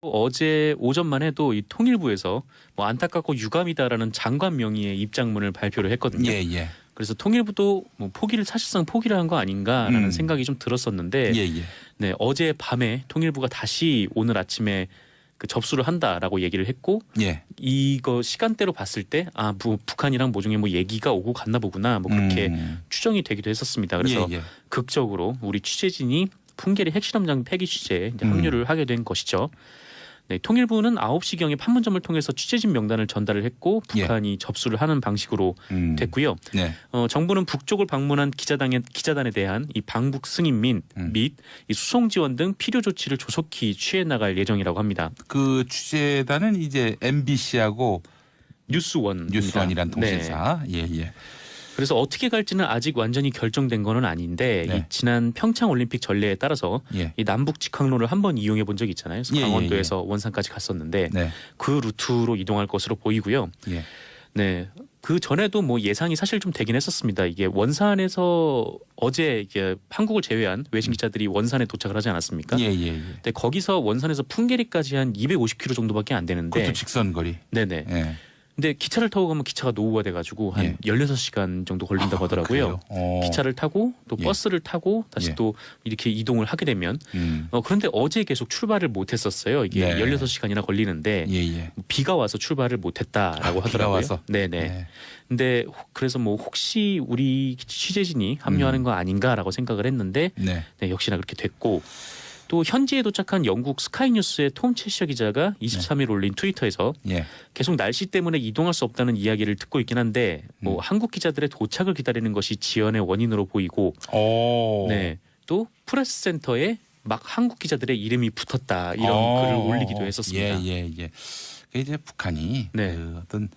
어제 오전만 해도 이 통일부에서 뭐 안타깝고 유감이다라는 장관 명의의 입장문을 발표를 했거든요. 예, 예. 그래서 통일부도 뭐 사실상 포기를 한 거 아닌가라는 생각이 좀 들었었는데, 예, 예. 네, 어제 밤에 통일부가 다시 오늘 아침에 그 접수를 한다라고 얘기를 했고, 예. 이거 시간대로 봤을 때 북한이랑 뭐 중에 뭐 얘기가 오고 갔나 보구나 뭐 그렇게 추정이 되기도 했었습니다. 그래서 예, 예. 극적으로 우리 취재진이 풍계리 핵실험장 폐기 취재에 이제 합류를 하게 된 것이죠. 네, 통일부는 9시경에 판문점을 통해서 취재진 명단을 전달을 했고 북한이 접수를 하는 방식으로 됐고요. 네. 정부는 북쪽을 방문한 기자단에 대한 이 방북 승인 및 이 수송 지원 등 필요 조치를 조속히 취해 나갈 예정이라고 합니다. 그 취재단은 이제 MBC하고 뉴스원이란 뉴스원이란 통신사. 네. 예, 예. 그래서 어떻게 갈지는 아직 완전히 결정된 거는 아닌데 네. 이 지난 평창 올림픽 전례에 따라서 예. 이 남북 직항로를 한번 이용해 본 적이 있잖아요. 그래서 예, 강원도에서 예, 예. 원산까지 갔었는데 네. 그 루트로 이동할 것으로 보이고요. 예. 네. 그 전에도 뭐 예상이 사실 좀 되긴 했었습니다. 이게 원산에서 어제 이게 한국을 제외한 외신 기자들이 원산에 도착을 하지 않았습니까? 예, 예, 예. 근데 거기서 원산에서 풍계리까지 한 250km 정도밖에 안 되는데 그것도 직선 거리. 네네. 예. 근데 기차를 타고 가면 기차가 노후가 돼가지고 한 예. 16시간 정도 걸린다고 하더라고요. 기차를 타고 또 예. 버스를 타고 다시 예. 또 이렇게 이동을 하게 되면 그런데 어제 계속 출발을 못했었어요. 이게 네. 16시간이나 걸리는데 예, 예. 비가 와서 출발을 못했다라고 비가 하더라고요. 와서? 네네. 네. 근데 그래서 뭐 혹시 우리 취재진이 합류하는 거 아닌가라고 생각을 했는데 네. 네, 역시나 그렇게 됐고 또 현지에 도착한 영국 스카이뉴스의 톰 채셔 기자가 23일 올린 트위터에서 예. 계속 날씨 때문에 이동할 수 없다는 이야기를 듣고 있긴 한데 뭐 한국 기자들의 도착을 기다리는 것이 지연의 원인으로 보이고 네, 또 프레스센터에 막 한국 기자들의 이름이 붙었다 이런 글을 올리기도 했었습니다. 예, 예. 그게 이제 북한이 네. 그 어떤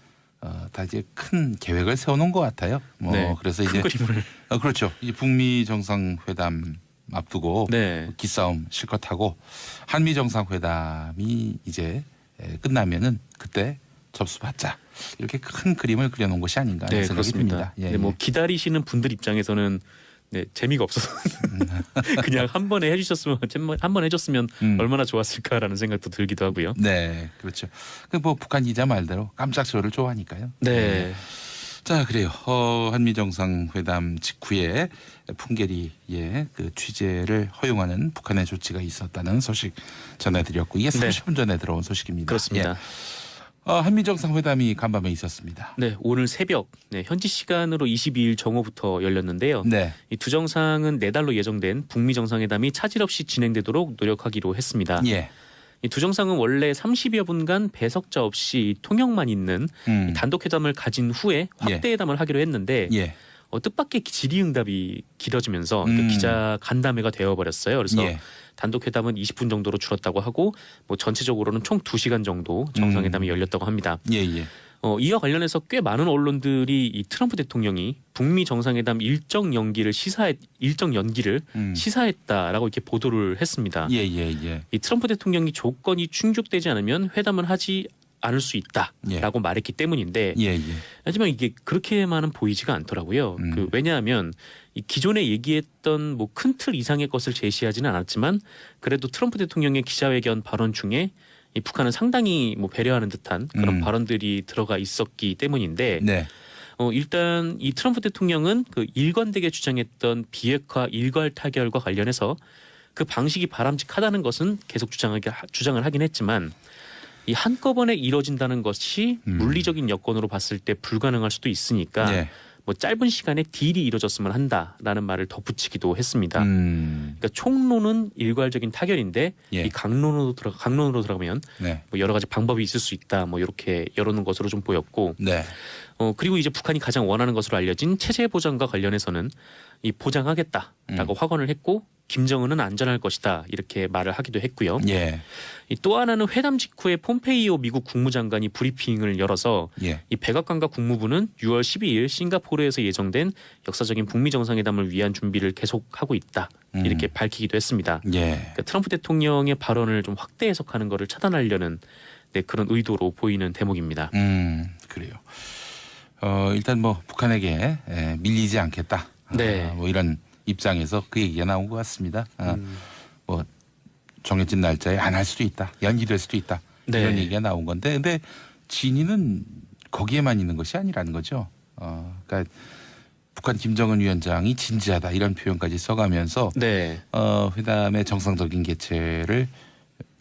다 이제 큰 계획을 세워놓은 것 같아요. 뭐 네, 그래서 큰 이제 그림을 그렇죠. 이 북미 정상회담 앞두고 네. 기싸움 실컷 하고 한미 정상회담이 이제 끝나면은 그때 접수받자 이렇게 큰 그림을 그려놓은 것이 아닌가 하는 네, 생각이 그렇습니다. 듭니다. 예, 네, 뭐 예. 기다리시는 분들 입장에서는 네, 재미가 없어서 그냥 한 번에 해주셨으면 한 번 해줬으면 얼마나 좋았을까라는 생각도 들기도 하고요. 네, 그렇죠. 그 뭐 북한 기자 말대로 깜짝 쇼를 좋아하니까요. 네. 자, 그래요. 한미 정상회담 직후에 풍계리의 그 취재를 허용하는 북한의 조치가 있었다는 소식 전해드렸고 이게 30분 전에 들어온 소식입니다. 그렇습니다. 예. 한미 정상회담이 간밤에 있었습니다. 네, 오늘 새벽 현지 시간으로 22일 정오부터 열렸는데요. 네. 이 두 정상은 내달로 예정된 북미 정상회담이 차질 없이 진행되도록 노력하기로 했습니다. 예. 이 두 정상은 원래 30여 분간 배석자 없이 통역만 있는 이 단독회담을 가진 후에 확대회담을 하기로 했는데 예. 뜻밖의 질의응답이 길어지면서 기자 간담회가 되어버렸어요. 그래서 예. 단독회담은 20분 정도로 줄었다고 하고 뭐 전체적으로는 총 2시간 정도 정상회담이 열렸다고 합니다. 예, 예. 이와 관련해서 꽤 많은 언론들이 이 트럼프 대통령이 북미 정상회담 일정 연기를 시사했다라고 이렇게 보도를 했습니다. 예, 예, 예. 이 트럼프 대통령이 조건이 충족되지 않으면 회담을 하지 않을 수 있다라고 말했기 때문인데 예, 예. 하지만 이게 그렇게만은 보이지가 않더라고요. 왜냐하면 이 기존에 얘기했던 뭐 큰 틀 이상의 것을 제시하지는 않았지만 그래도 트럼프 대통령의 기자회견 발언 중에 이 북한은 상당히 뭐 배려하는 듯한 그런 발언들이 들어가 있었기 때문인데 네. 일단 이 트럼프 대통령은 그 일관되게 주장했던 비핵화 일괄 타결과 관련해서 그 방식이 바람직하다는 것은 계속 주장을 하긴 했지만 이 한꺼번에 이뤄진다는 것이 물리적인 여건으로 봤을 때 불가능할 수도 있으니까 예. 뭐 짧은 시간에 딜이 이뤄졌으면 한다라는 말을 덧붙이기도 했습니다. 그러니까 총론은 일괄적인 타결인데 예. 이 강론으로 들어가면 네. 뭐 여러 가지 방법이 있을 수 있다. 뭐 이렇게 열어놓은 것으로 좀 보였고 네. 그리고 이제 북한이 가장 원하는 것으로 알려진 체제 보장과 관련해서는 이 보장하겠다라고 확언을 했고 김정은은 안전할 것이다 이렇게 말을 하기도 했고요. 예. 또 하나는 회담 직후에 폼페이오 미국 국무장관이 브리핑을 열어서 예. 이 백악관과 국무부는 6월 12일 싱가포르에서 예정된 역사적인 북미 정상회담을 위한 준비를 계속하고 있다 이렇게 밝히기도 했습니다. 예. 그러니까 트럼프 대통령의 발언을 좀 확대 해석하는 것을 차단하려는 그런 의도로 보이는 대목입니다. 그래요. 일단 뭐 북한에게 밀리지 않겠다. 네. 뭐 이런 입장에서 그 얘기가 나온 것 같습니다. 뭐 정해진 날짜에 안 할 수도 있다. 연기될 수도 있다. 네. 이런 얘기가 나온 건데 근데 진위는 거기에만 있는 것이 아니라는 거죠. 그러니까 북한 김정은 위원장이 진지하다 이런 표현까지 써가면서 네. 회담의 정상적인 개최를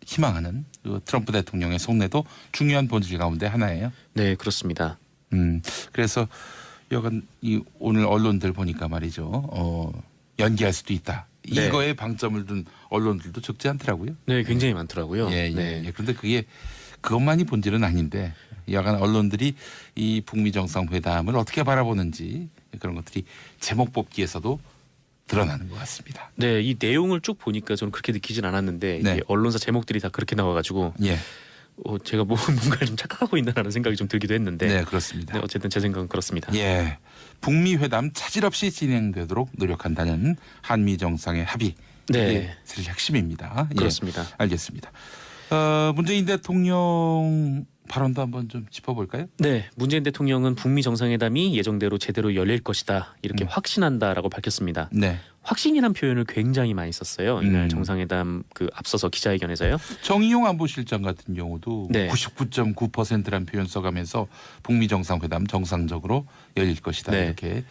희망하는 그 트럼프 대통령의 속내도 중요한 본질 가운데 하나예요. 네, 그렇습니다. 그래서 여간 오늘 언론들 보니까 말이죠. 연기할 수도 있다. 네. 이거에 방점을 둔 언론들도 적지 않더라고요. 네, 굉장히 많더라고요. 네. 예. 그런데 그것만이 본질은 아닌데 여간 언론들이 이 북미 정상회담을 어떻게 바라보는지 그런 것들이 제목 뽑기에서도 드러나는 것 같습니다. 네, 이 내용을 쭉 보니까 저는 그렇게 느끼진 않았는데 네. 이게 언론사 제목들이 다 그렇게 나와가지고 예, 제가 뭔가를 좀 착각하고 있나라는 생각이 좀 들기도 했는데 네 그렇습니다. 네, 어쨌든 제 생각은 그렇습니다. 예, 북미 회담 차질 없이 진행되도록 노력한다는 한미 정상의 합의. 네. 이게 사실 핵심입니다. 그렇습니다. 예, 알겠습니다. 문재인 대통령 발언도 한번 좀 짚어볼까요? 네, 문재인 대통령은 북미 정상회담이 예정대로 제대로 열릴 것이다 이렇게 확신한다라고 밝혔습니다. 네. 확신이란 표현을 굉장히 많이 썼어요. 이날 음. 정상회담 앞서서 기자회견에서요. 정의용 안보실장 같은 경우도 네. 99.9%라는 표현 써가면서 북미 정상회담 정상적으로 열릴 것이다 네. 이렇게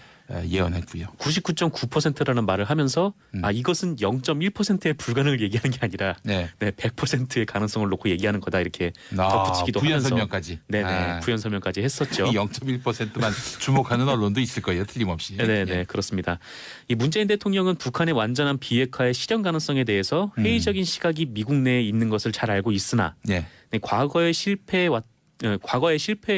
예언했고요. 99.9%라는 말을 하면서 이것은 0.1%의 불가능을 얘기하는 게 아니라 네. 100%의 가능성을 놓고 얘기하는 거다 이렇게 덧붙이기도 부연 하면서 설명까지. 네네 부연 설명까지 했었죠. 0.1%만 주목하는 언론도 있을 거예요. 틀림없이. 네네 예. 그렇습니다. 이 문재인 대통령은 북한의 완전한 비핵화의 실현 가능성에 대해서 회의적인 시각이 미국 내에 있는 것을 잘 알고 있으나 네. 과거에 실패해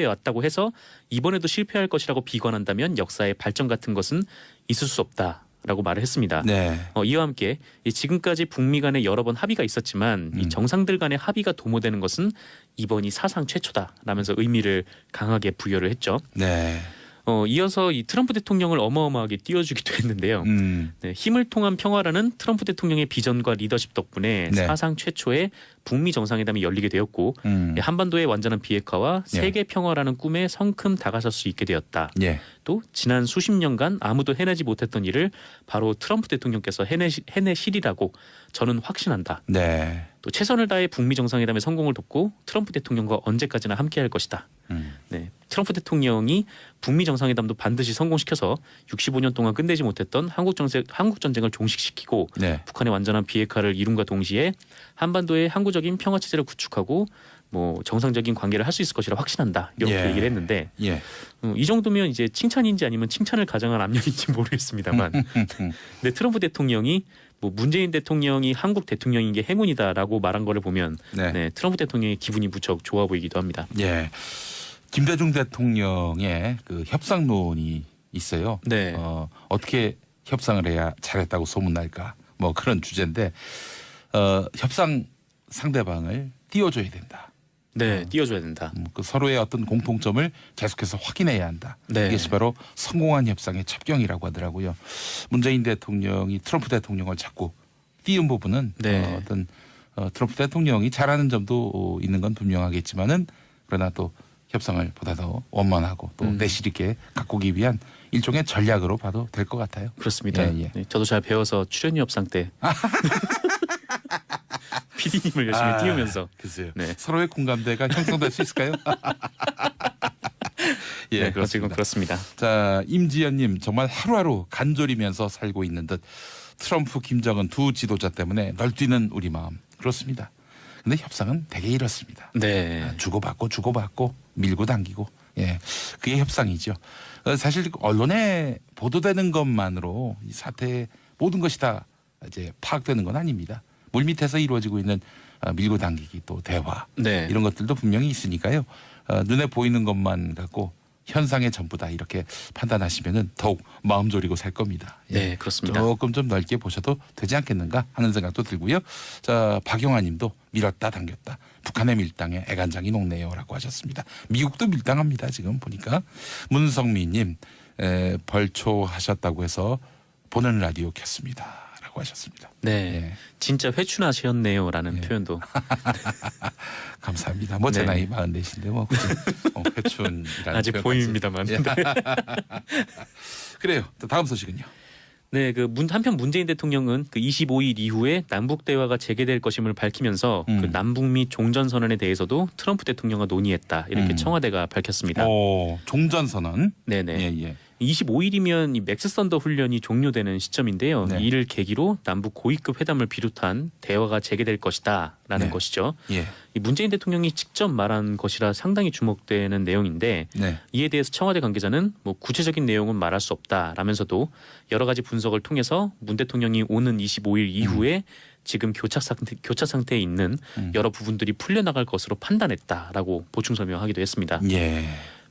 왔다고 해서 이번에도 실패할 것이라고 비관한다면 역사의 발전 같은 것은 있을 수 없다라고 말을 했습니다. 네. 이와 함께 지금까지 북미 간에 여러 번 합의가 있었지만 이 정상들 간의 합의가 도모되는 것은 이번이 사상 최초다라면서 의미를 강하게 부여를 했죠. 네. 이어서 이 트럼프 대통령을 어마어마하게 띄워주기도 했는데요. 네, 힘을 통한 평화라는 트럼프 대통령의 비전과 리더십 덕분에 네. 사상 최초의 북미 정상회담이 열리게 되었고 한반도의 완전한 비핵화와 세계 평화라는 꿈에 성큼 다가설 수 있게 되었다. 예. 또 지난 수십 년간 아무도 해내지 못했던 일을 바로 트럼프 대통령께서 해내시리라고 저는 확신한다. 네. 또 최선을 다해 북미 정상회담의 성공을 돕고 트럼프 대통령과 언제까지나 함께할 것이다. 네, 트럼프 대통령이 북미 정상회담도 반드시 성공시켜서 65년 동안 끝내지 못했던 한국 전쟁을 종식시키고 네. 북한의 완전한 비핵화를 이룬과 동시에 한반도의 항구적인 평화 체제를 구축하고 정상적인 관계를 할 수 있을 것이라 확신한다. 이렇게 예. 얘기를 했는데 예. 이 정도면 이제 칭찬인지 아니면 칭찬을 가장한 압력인지 모르겠습니다만, 근데 트럼프 대통령이 문재인 대통령이 한국 대통령인 게 행운이다라고 말한 거를 보면 네. 트럼프 대통령의 기분이 무척 좋아 보이기도 합니다. 예. 김대중 대통령의 그 협상론이 있어요. 네. 어떻게 협상을 해야 잘했다고 소문날까? 그런 주제인데 협상 상대방을 띄워줘야 된다. 네, 띄워줘야 된다. 그 서로의 어떤 공통점을 계속해서 확인해야 한다. 네. 이것이 바로 성공한 협상의 첩경이라고 하더라고요. 문재인 대통령이 트럼프 대통령을 자꾸 띄운 부분은 네. 트럼프 대통령이 잘하는 점도 있는 건 분명하겠지만은 그러나 또 협상을 보다 더 원만하고 또 내실 있게 가꾸기 위한 일종의 전략으로 봐도 될 것 같아요. 그렇습니다. 예, 예. 네, 저도 잘 배워서 출연료 협상 때 PD님을 열심히 띄우면서 글쎄요. 네. 서로의 공감대가 형성될 수 있을까요? 예, 네, 그렇습니다. 자, 임지연님 정말 하루하루 간절이면서 살고 있는 듯 트럼프, 김정은 두 지도자 때문에 널뛰는 우리 마음. 그렇습니다. 근데 협상은 대개 이렇습니다. 네. 주고받고 밀고 당기고 예, 그게 협상이죠. 사실 언론에 보도되는 것만으로 이 사태의 모든 것이 다 이제 파악되는 건 아닙니다. 물밑에서 이루어지고 있는 밀고 당기기 또 대화 네. 이런 것들도 분명히 있으니까요. 눈에 보이는 것만 갖고 현상의 전부다 이렇게 판단하시면은 더욱 마음 졸이고 살 겁니다. 예. 네, 그렇습니다. 조금 좀 넓게 보셔도 되지 않겠는가 하는 생각도 들고요. 자, 박영아님도 밀었다 당겼다. 북한의 밀당에 애간장이 녹네요라고 하셨습니다. 미국도 밀당합니다. 지금 보니까 문성미님 벌초하셨다고 해서 보는 라디오 켰습니다.라고 하셨습니다. 네, 예. 진짜 회춘하셨네요라는 표현도 감사합니다. 제 네. 나이 44인데 굳이 회춘이라는 아직 표현까지. 보입니다만. 예. 그래요. 또 다음 소식은요. 네, 한편 문재인 대통령은 그 25일 이후에 남북 대화가 재개될 것임을 밝히면서 그 남북미 종전 선언에 대해서도 트럼프 대통령과 논의했다 이렇게 청와대가 밝혔습니다. 종전 선언. 네네. 예, 예. 25일이면 이 맥스 선더 훈련이 종료되는 시점인데요. 네. 이를 계기로 남북 고위급 회담을 비롯한 대화가 재개될 것이다라는 네. 것이죠. 예. 이 문재인 대통령이 직접 말한 것이라 상당히 주목되는 내용인데 네. 이에 대해서 청와대 관계자는 뭐 구체적인 내용은 말할 수 없다라면서도 여러 가지 분석을 통해서 문 대통령이 오는 25일 이후에 지금 교차 상태에 있는 여러 부분들이 풀려나갈 것으로 판단했다라고 보충 설명하기도 했습니다. 예.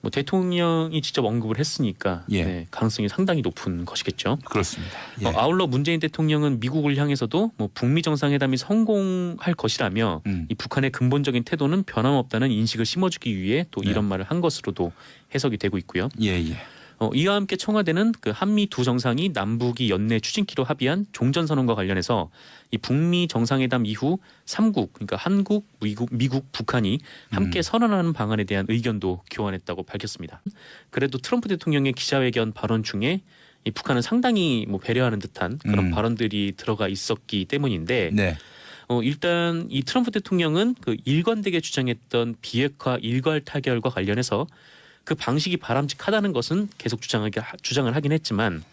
뭐 대통령이 직접 언급을 했으니까 예. 네, 가능성이 상당히 높은 것이겠죠. 그렇습니다. 예. 아울러 문재인 대통령은 미국을 향해서도 뭐 북미 정상회담이 성공할 것이라며 이 북한의 근본적인 태도는 변함없다는 인식을 심어주기 위해 또 이런 말을 한 것으로도 해석이 되고 있고요. 예, 예. 이와 함께 청와대는 그 한미 두 정상이 남북이 연내 추진키로 합의한 종전선언과 관련해서 이 북미 정상회담 이후 3국 그러니까 한국, 미국, 북한이 함께 선언하는 방안에 대한 의견도 교환했다고 밝혔습니다. 그래도 트럼프 대통령의 기자회견 발언 중에 이 북한은 상당히 뭐 배려하는 듯한 그런 발언들이 들어가 있었기 때문인데 네. 일단 이 트럼프 대통령은 그 일관되게 주장했던 비핵화 일괄 타결과 관련해서 그 방식이 바람직하다는 것은 계속 주장을 하긴 했지만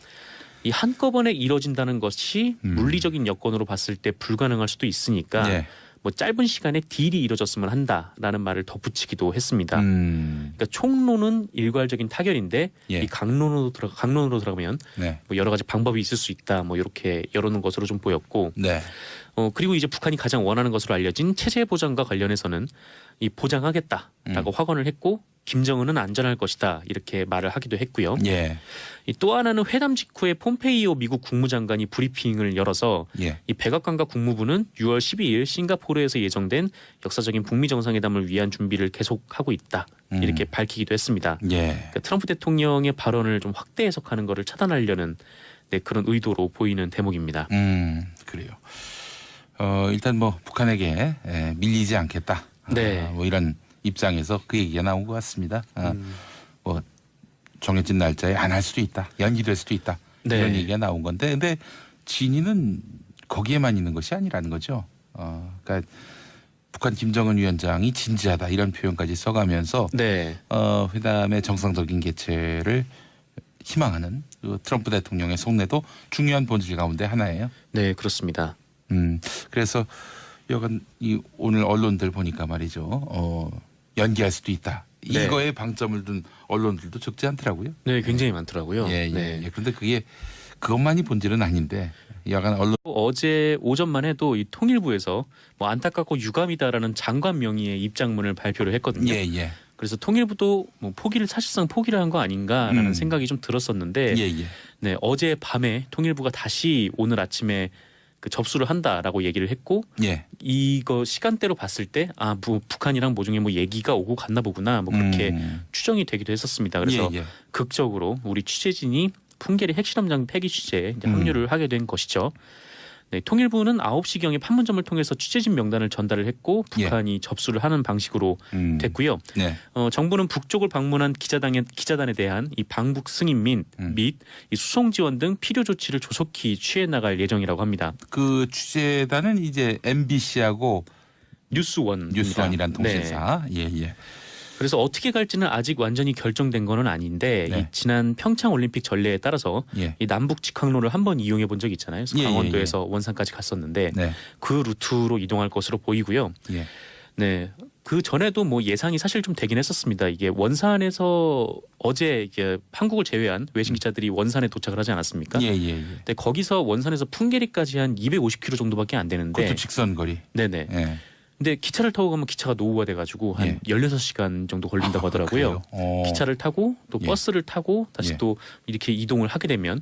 이 한꺼번에 이뤄진다는 것이 물리적인 여건으로 봤을 때 불가능할 수도 있으니까 예. 뭐 짧은 시간에 딜이 이뤄졌으면 한다라는 말을 덧붙이기도 했습니다. 그러니까 총론은 일괄적인 타결인데 예. 이 강론으로 들어가면 네. 뭐 여러 가지 방법이 있을 수 있다. 뭐 이렇게 열어놓은 것으로 좀 보였고 네. 그리고 이제 북한이 가장 원하는 것으로 알려진 체제 보장과 관련해서는 이 보장하겠다라고 확언을 했고 김정은은 안전할 것이다 이렇게 말을 하기도 했고요. 예. 또 하나는 회담 직후에 폼페이오 미국 국무장관이 브리핑을 열어서 예. 이 백악관과 국무부는 6월 12일 싱가포르에서 예정된 역사적인 북미 정상회담을 위한 준비를 계속하고 있다 이렇게 밝히기도 했습니다. 예. 그러니까 트럼프 대통령의 발언을 좀 확대 해석하는 것을 차단하려는 그런 의도로 보이는 대목입니다. 그래요. 일단 뭐 북한에게 밀리지 않겠다. 네. 뭐 이런 입장에서 그 얘기가 나온 것 같습니다. 뭐 정해진 날짜에 안 할 수도 있다. 연기될 수도 있다. 네. 이런 얘기가 나온 건데 근데 진위는 거기에만 있는 것이 아니라는 거죠. 그러니까 북한 김정은 위원장이 진지하다 이런 표현까지 써가면서 네. 회담의 정상적인 개최를 희망하는 그 트럼프 대통령의 속내도 중요한 본질 가운데 하나예요. 네, 그렇습니다. 그래서 여간 오늘 언론들 보니까 말이죠. 연기할 수도 있다. 네. 이거에 방점을 둔 언론들도 적지 않더라고요. 네, 굉장히 많더라고요. 예, 예, 네. 예. 그런데 그것만이 본질은 아닌데 여간 언론 어제 오전만 해도 이 통일부에서 뭐 안타깝고 유감이다라는 장관 명의의 입장문을 발표를 했거든요. 예, 예. 그래서 통일부도 뭐 사실상 포기를 한 거 아닌가라는 생각이 좀 들었었는데 예, 예. 네, 어제 밤에 통일부가 다시 오늘 아침에 그 접수를 한다라고 얘기를 했고 예. 이거 시간대로 봤을 때 뭐 북한이랑 뭐 중에 뭐 얘기가 오고 갔나 보구나 뭐 그렇게 추정이 되기도 했었습니다. 그래서 예, 예. 극적으로 우리 취재진이 풍계리 핵실험장 폐기 취재에 이제 합류를 하게 된 것이죠. 네, 통일부는 9시경에 판문점을 통해서 취재진 명단을 전달을 했고 북한이 접수를 하는 방식으로 됐고요. 네. 정부는 북쪽을 방문한 기자단에 대한 이 방북 승인 및 이 수송 지원 등 필요 조치를 조속히 취해 나갈 예정이라고 합니다. 그 취재단은 이제 MBC하고 뉴스원이라는 통신사. 네. 예, 예. 그래서 어떻게 갈지는 아직 완전히 결정된 거는 아닌데 네. 이 지난 평창 올림픽 전례에 따라서 예. 이 남북 직항로를 한번 이용해 본 적이 있잖아요. 그래서 예, 강원도에서 원산까지 갔었는데 네. 그 루트로 이동할 것으로 보이고요. 예. 네. 그 전에도 뭐 예상이 사실 좀 되긴 했었습니다. 이게 원산에서 어제 이게 한국을 제외한 외신 기자들이 원산에 도착을 하지 않았습니까? 예, 예, 예. 근데 거기서 원산에서 풍계리까지 한 250km 정도밖에 안 되는데 그것도 직선거리. 네네. 예. 근데 기차를 타고 가면 기차가 노후가 돼가지고 한 예. 16시간 정도 걸린다고 하더라고요. 기차를 타고 또 예. 버스를 타고 다시 예. 또 이렇게 이동을 하게 되면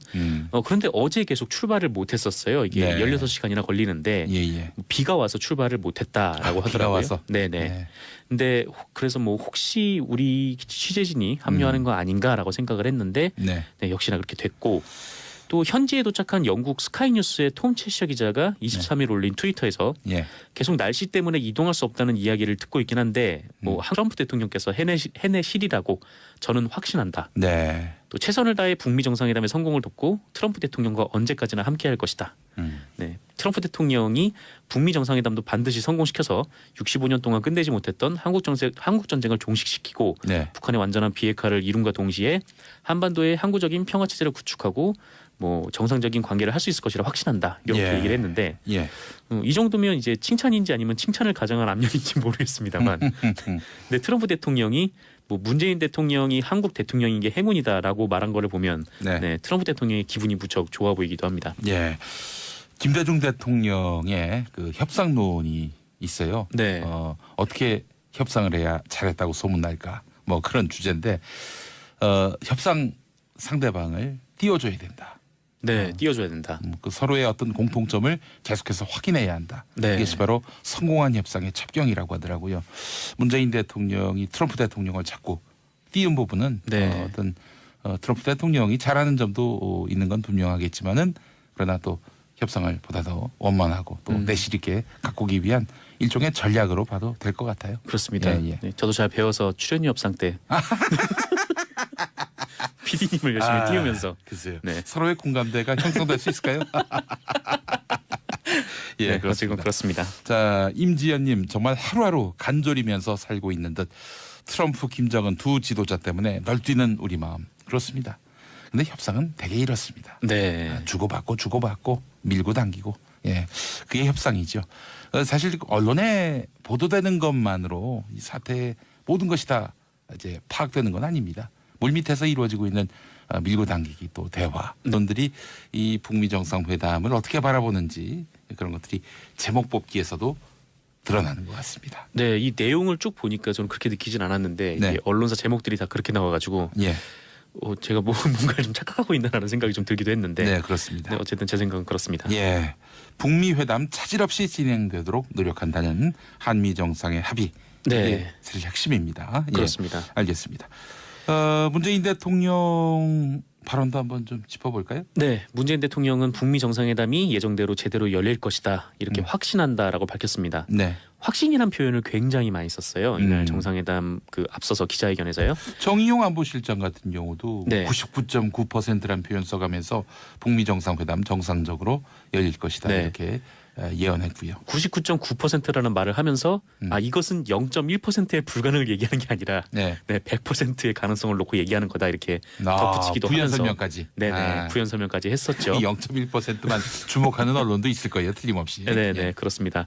그런데 어제 계속 출발을 못했었어요. 이게 네. 16시간이나 걸리는데 예, 예. 비가 와서 출발을 못했다라고 비가 하더라고요. 와서? 네네. 네. 근데 그래서 뭐 혹시 우리 취재진이 합류하는 거 아닌가라고 생각을 했는데 네. 네, 역시나 그렇게 됐고 또 현지에 도착한 영국 스카이뉴스의 톰 채셔 기자가 23일 올린 트위터에서 예. 계속 날씨 때문에 이동할 수 없다는 이야기를 듣고 있긴 한데 뭐 트럼프 대통령께서 해내시리라고 저는 확신한다. 네. 또 최선을 다해 북미 정상회담의 성공을 돕고 트럼프 대통령과 언제까지나 함께할 것이다. 네, 트럼프 대통령이 북미 정상회담도 반드시 성공시켜서 65년 동안 끝내지 못했던 한국 전쟁을 종식시키고 네. 북한의 완전한 비핵화를 이룬과 동시에 한반도의 항구적인 평화 체제를 구축하고 뭐 정상적인 관계를 할 수 있을 것이라 확신한다. 이렇게 예. 얘기를 했는데 예. 이 정도면 이제 칭찬인지 아니면 칭찬을 가정한 압력인지 모르겠습니다만 근데 트럼프 대통령이 뭐 문재인 대통령이 한국 대통령인 게 행운이다라고 말한 거를 보면 네. 네, 트럼프 대통령의 기분이 무척 좋아 보이기도 합니다. 예. 김대중 대통령의 그 협상론이 있어요. 네. 어떻게 협상을 해야 잘했다고 소문날까? 뭐 그런 주제인데 협상 상대방을 띄워줘야 된다. 네, 띄워줘야 된다. 그 서로의 어떤 공통점을 계속해서 확인해야 한다. 네. 이것이 바로 성공한 협상의 첩경이라고 하더라고요. 문재인 대통령이 트럼프 대통령을 자꾸 띄운 부분은 네. 트럼프 대통령이 잘하는 점도 있는 건 분명하겠지만은 그러나 또 협상을 보다 더 원만하고 또 내실 있게 가꾸기 위한 일종의 전략으로 봐도 될 것 같아요. 그렇습니다. 예, 예. 네, 저도 잘 배워서 출연료 협상 때 PD님을 열심히 띄우면서 글쎄요. 네. 서로의 공감대가 형성될 수 있을까요? 예, 네, 그렇습니다. 그렇습니다. 자, 임지연님 정말 하루하루 간절이면서 살고 있는 듯 트럼프, 김정은 두 지도자 때문에 널뛰는 우리 마음. 그렇습니다. 근데 협상은 대개 이렇습니다. 네. 주고받고 밀고 당기고 예, 그게 협상이죠. 사실 언론에 보도되는 것만으로 이 사태의 모든 것이 다 이제 파악되는 건 아닙니다. 물밑에서 이루어지고 있는 밀고 당기기 또 대화 언론들이 이 북미 정상회담을 어떻게 바라보는지 그런 것들이 제목 뽑기에서도 드러나는 것 같습니다. 네, 이 내용을 쭉 보니까 저는 그렇게 느끼진 않았는데 네. 이게 언론사 제목들이 다 그렇게 나와가지고 예, 제가 뭔가를 좀 착각하고 있나라는 생각이 좀 들기도 했는데 네 그렇습니다. 네, 어쨌든 제 생각은 그렇습니다. 예, 북미 회담 차질 없이 진행되도록 노력한다는 한미 정상의 합의. 네. 이게 사실 핵심입니다. 예, 그렇습니다. 알겠습니다. 문재인 대통령 발언도 한번 좀 짚어볼까요? 네, 문재인 대통령은 북미 정상회담이 예정대로 제대로 열릴 것이다 이렇게 확신한다라고 밝혔습니다. 네. 확신이란 표현을 굉장히 많이 썼어요. 이날 음. 정상회담 그 앞서서 기자회견에서요. 정의용 안보실장 같은 경우도 네. 99.9%라는 표현 써가면서 북미 정상회담 정상적으로 열릴 것이다 네. 이렇게 예언했고요. 99.9%라는 말을 하면서 이것은 0.1%의 불가능을 얘기하는 게 아니라 네. 100%의 가능성을 놓고 얘기하는 거다 이렇게 덧붙이기도 부연 하면서 설명까지. 네네 부연 설명까지 했었죠. 이 0.1%만 주목하는 언론도 있을 거예요. 틀림없이. 네네 예. 그렇습니다.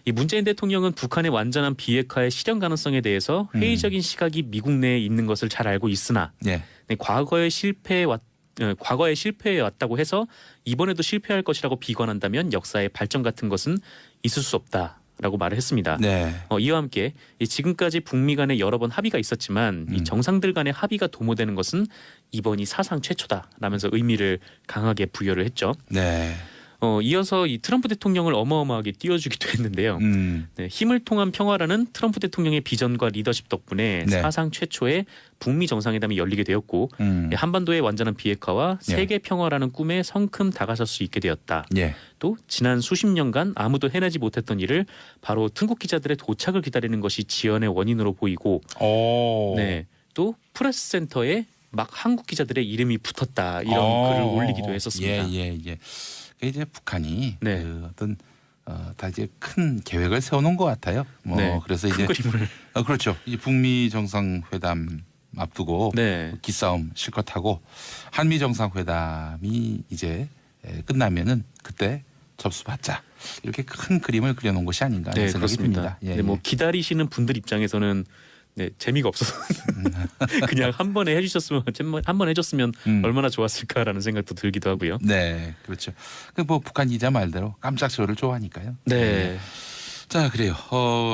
이 문재인 대통령은 북한의 완전한 비핵화의 실현 가능성에 대해서 회의적인 시각이 미국 내에 있는 것을 잘 알고 있으나 예. 과거에 실패해 왔다고 해서 이번에도 실패할 것이라고 비관한다면 역사의 발전 같은 것은 있을 수 없다라고 말을 했습니다. 네. 이와 함께 지금까지 북미 간에 여러 번 합의가 있었지만 이 정상들 간의 합의가 도모되는 것은 이번이 사상 최초다라면서 의미를 강하게 부여를 했죠. 네. 이어서 이 트럼프 대통령을 어마어마하게 띄워주기도 했는데요. 네, 힘을 통한 평화라는 트럼프 대통령의 비전과 리더십 덕분에 네. 사상 최초의 북미 정상회담이 열리게 되었고 한반도의 완전한 비핵화와 예. 세계 평화라는 꿈에 성큼 다가설 수 있게 되었다. 예. 또 지난 수십 년간 아무도 해내지 못했던 일을 바로 중국 기자들의 도착을 기다리는 것이 지연의 원인으로 보이고 오. 네, 또 프레스 센터에 막 한국 기자들의 이름이 붙었다 이런 글을 올리기도 했었습니다. 예. 이제 북한이 네. 그 어떤 다 이제 큰 계획을 세워놓은 것 같아요. 뭐 네, 그래서 큰 이제 그림을 그렇죠. 이 북미 정상회담 앞두고 네. 기싸움 실컷 하고 한미 정상회담이 이제 끝나면은 그때 접수받자 이렇게 큰 그림을 그려놓은 것이 아닌가 하는 네, 생각이 그렇습니다. 듭니다. 예, 네, 뭐 예. 기다리시는 분들 입장에서는 네, 재미가 없어서 그냥 한 번에 해줬으면 얼마나 좋았을까라는 생각도 들기도 하고요. 네, 그렇죠. 그 뭐 북한 기자 말대로 깜짝 쇼를 좋아하니까요. 네, 자, 그래요.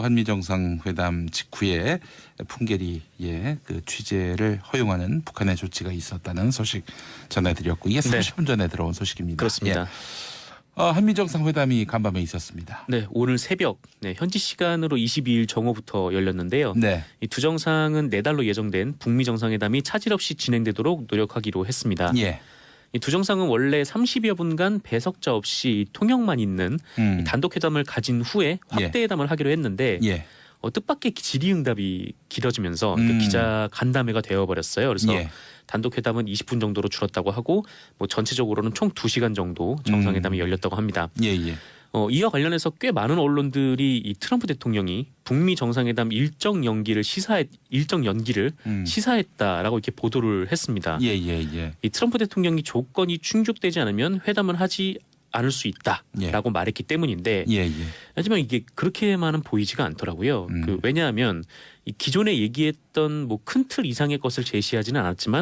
한미 정상회담 직후에 풍계리의 그 취재를 허용하는 북한의 조치가 있었다는 소식 전해드렸고 이게 30분 전에 들어온 소식입니다. 그렇습니다. 예. 한미 정상회담이 간밤에 있었습니다. 네, 오늘 새벽 현지 시간으로 22일 정오부터 열렸는데요. 네, 이 두 정상은 내달로 예정된 북미 정상회담이 차질 없이 진행되도록 노력하기로 했습니다. 예, 이 두 정상은 원래 30여 분간 배석자 없이 통역만 있는 이 단독 회담을 가진 후에 확대 회담을 하기로 했는데 예, 뜻밖의 질의응답이 길어지면서 음. 기자 간담회가 되어버렸어요. 그래서 예. 단독 회담은 20분 정도로 줄었다고 하고 뭐 전체적으로는 총 2시간 정도 정상회담이 열렸다고 합니다. 예. 이와 관련해서 꽤 많은 언론들이 이 트럼프 대통령이 북미 정상회담 일정 연기를 시사했다라고 이렇게 보도를 했습니다. 예. 이 트럼프 대통령이 조건이 충족되지 않으면 회담은 하지 않을 수 있다라고 말했기 때문인데 예. 하지만 이게 그렇게만은 보이지가 않더라고요. 왜냐하면 이 기존에 얘기했던 뭐 큰 틀 이상의 것을 제시하지는 않았지만